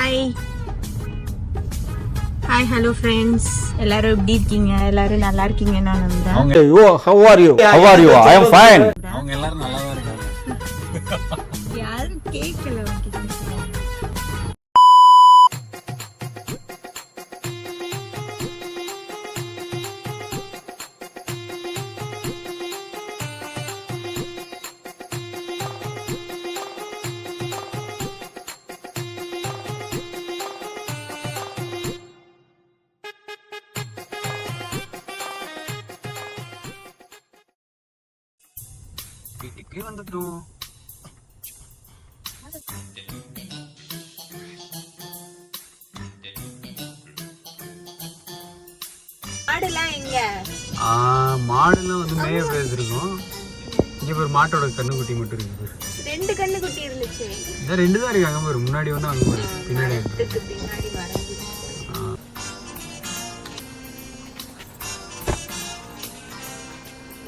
Hi hi hello friends, எல்லாரும் எப்படி இருக்கீங்க? எல்லாரும் நல்லா இருக்கீங்க நான் நம்புறேன். How are you? I am fine. அவங்க எல்லாரும் நல்லா தான் இருக்காங்க. யாரும் கேட்கல. வீட்டுக்கே வந்துட்டோம். மாடுலாம் எங்க? மாடுலாம் வந்து மேய பேசிருக்கோம். இங்க ஒரு மாட்டோட கண்ணுக்குட்டி மட்டும் இருக்கு. 2 கண்ணுக்குட்டி இருந்துச்சு. இந்த 2 தான் இருக்காங்க பாரு. முன்னாடி ஒண்ணு அங்க பாரு. பின்னாடி பின்னாடி வரது.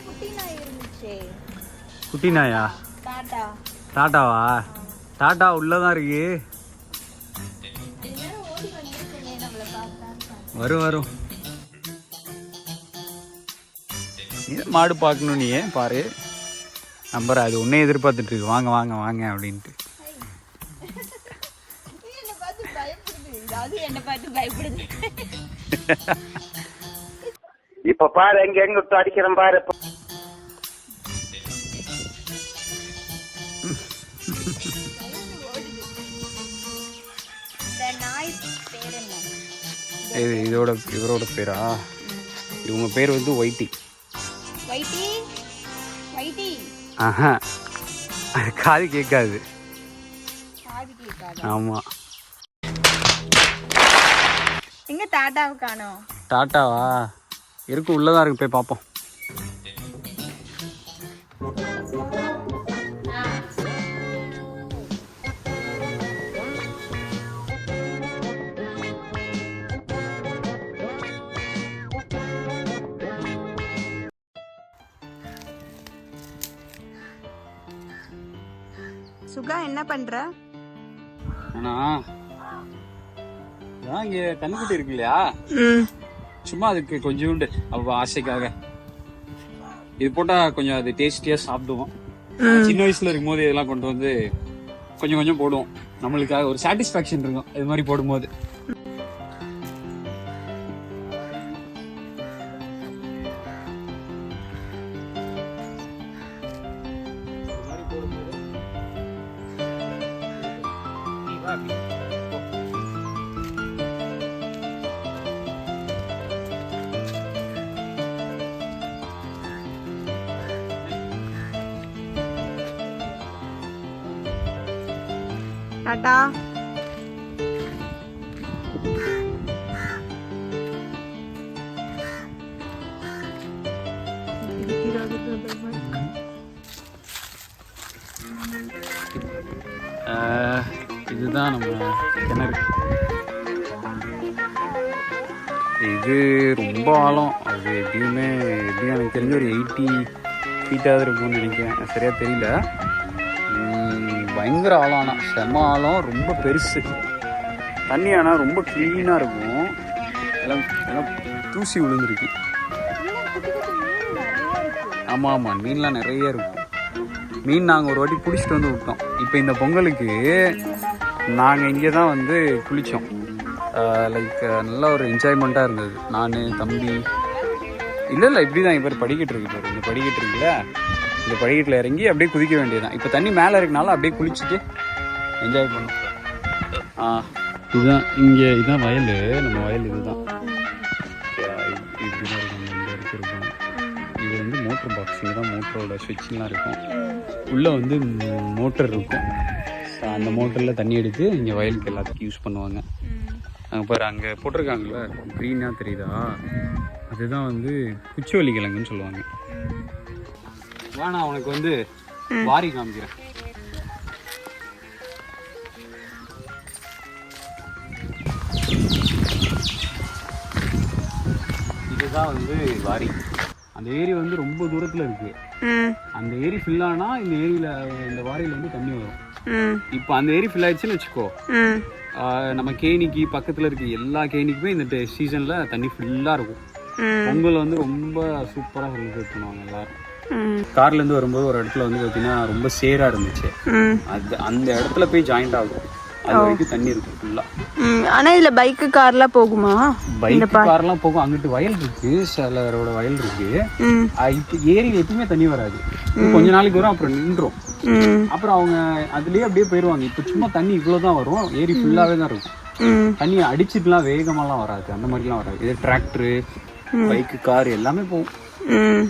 குட்டி நாய் இருந்துச்சு. குட்டி நாயா? டாடா. டாட்டாவா? டாட்டா உள்ளதான் இருக்கு. வரும் நீ மாடு பார்க்கணும். நீ பாரு நம்பர் அது உன்னே எதிர்பார்த்துட்டு இருக்கு. வாங்க வாங்க வாங்க அப்படின்ட்டு. இப்ப பாரு எங்க எங்க அடிக்கிறேன் பாரு. இவரோட பேரா? இவங்க பேர் வந்து ஒயிட்டி. ஆஹா, அது காது கேட்காது. ஆமா. எங்க டாடாவை காணோம்? டாட்டாவா? இருக்கு, உள்ளதான் இருக்கு. போய் பார்ப்போம். சுகா என்ன பண்ற? இங்க கண்ணுக்குட்டி இருக்கு இல்லையா, சும்மா அதுக்கு கொஞ்சோண்டு ஆசைக்காக இது போட்டா கொஞ்சம் அது டேஸ்டியா சாப்பிடுவோம். சின்ன வயசுல இருக்கும் போது இதெல்லாம் கொண்டு வந்து கொஞ்சம் கொஞ்சம் போடுவோம். நம்மளுக்காக ஒரு சாட்டிஸ்பாக்சன் இருக்கும் இது மாதிரி போடும்போது. டாடா. இதுதான் நம்ம கிணறு. இது ரொம்ப ஆழம். அது எப்படியும் எனக்கு தெரிஞ்ச ஒரு 80 ஃபீட்டாவது இருக்கும்னு நினைக்கிறேன். சரியா தெரியல. பயங்கர ஆழம், செம ஆழம், ரொம்ப பெருசு. தண்ணி ஆனால் ரொம்ப க்ளீனாக இருக்கும். எல்லாம் எல்லாம் தூசி விழுந்துருக்கு. ஆமாம் ஆமாம், மீன்லாம் நிறைய இருக்கும். மீன் நாங்கள் ஒரு வாட்டி பிடிச்சிட்டு வந்து விட்டோம். இப்போ இந்த பொங்கலுக்கு நாங்கள் இங்கே தான் வந்து குளித்தோம். லைக் நல்லா ஒரு என்ஜாய்மெண்ட்டாக இருந்தது. நான் தம்பி இல்லை இப்படி தான் இப்போ படிக்கிட்டு இருக்கு பாரு. இந்த படிக்கிட்டு இருக்குல்ல, இந்த படிக்கட்டில் இறங்கி அப்படியே குதிக்க வேண்டியதுதான். இப்போ தண்ணி மேலே இருக்கனால அப்படியே குளிச்சுட்டு என்ஜாய் பண்ணோம். இதுதான் இங்கே, இதுதான் வயல். நம்ம வயல் இதுதான். இப்படி தான் இருக்கும். இந்த இடத்துல இருக்கும். இது வந்து மோட்டர் பாக்ஸ். இங்கே தான் மோட்டரோட ஸ்விட்ச்லாம் இருக்கும். உள்ளே வந்து மோட்டர் இருக்கும். அந்த மோட்டரில் தண்ணி எடுத்து இங்கே வயலுக்கு எல்லாத்துக்கும் யூஸ் பண்ணுவாங்க. அங்கே பாரு, அங்கே போட்டிருக்காங்களே க்ரீனாக தெரியுதா, அதுதான் வந்து குச்சிவள்ளி கிழங்குன்னு சொல்லுவாங்க. நான் உனக்கு வந்து வாரி காமிக்கிறேன். இதுதான் வந்து வாரி. அந்த ஏரி வந்து ரொம்ப தூரத்துல இருக்கு. அந்த ஏரி ஃபில் ஆனா இந்த ஏரியில, இந்த வாரியில வந்து தண்ணி வரும். ம் இப்போ அந்த ஏரி ஃபில் ஆயிடுச்சுன்னு வச்சுக்கோ, ம் நம்ம கேணிக்கு பக்கத்துல இருக்க எல்லா கேணிக்குமே இந்த சீசன்ல தண்ணி ஃபுல்லா இருக்கும். ம் பொங்கல் வந்து ரொம்ப சூப்பரா செலிப்ரேட் பண்ணுவாங்க எல்லாரும். ம் கார்ல இருந்து வரும்போது ஒரு இடத்துல வந்து பாத்தீங்கன்னா ரொம்ப சேரா இருந்துச்சு. ம் அது அந்த இடத்துல போய் ஜாயிண்ட் ஆகும். அது வரைக்கும் தண்ணி இருக்கும் ஃபுல்லா. ம் ஆனா இதுல பைக்கு கார்லாம் போகுமா? பைக் கார்லாம் போகும். அங்கிட்டு வயல் இருக்கு, சிலரோட வயல் இருக்கு. ம் இப்போ ஏரியில் எப்பவுமே தண்ணி வராது. கொஞ்ச நாளைக்கு வரும், அப்புறம் நின்றும். ம் அப்புறம் அவங்க அதுலயே அப்படியே போயிடுவாங்க. இப்போ சும்மா தண்ணி இவ்வளவுதான் வரும், ஏரி ஃபுல்லாவே தான் இருக்கும். ம் தண்ணி அடிச்சுட்டுலாம் வேகமாலாம் வராது, அந்த மாதிரிலாம் வராது. இது டிராக்டரு, பைக்கு, கார் எல்லாமே போகும். ம்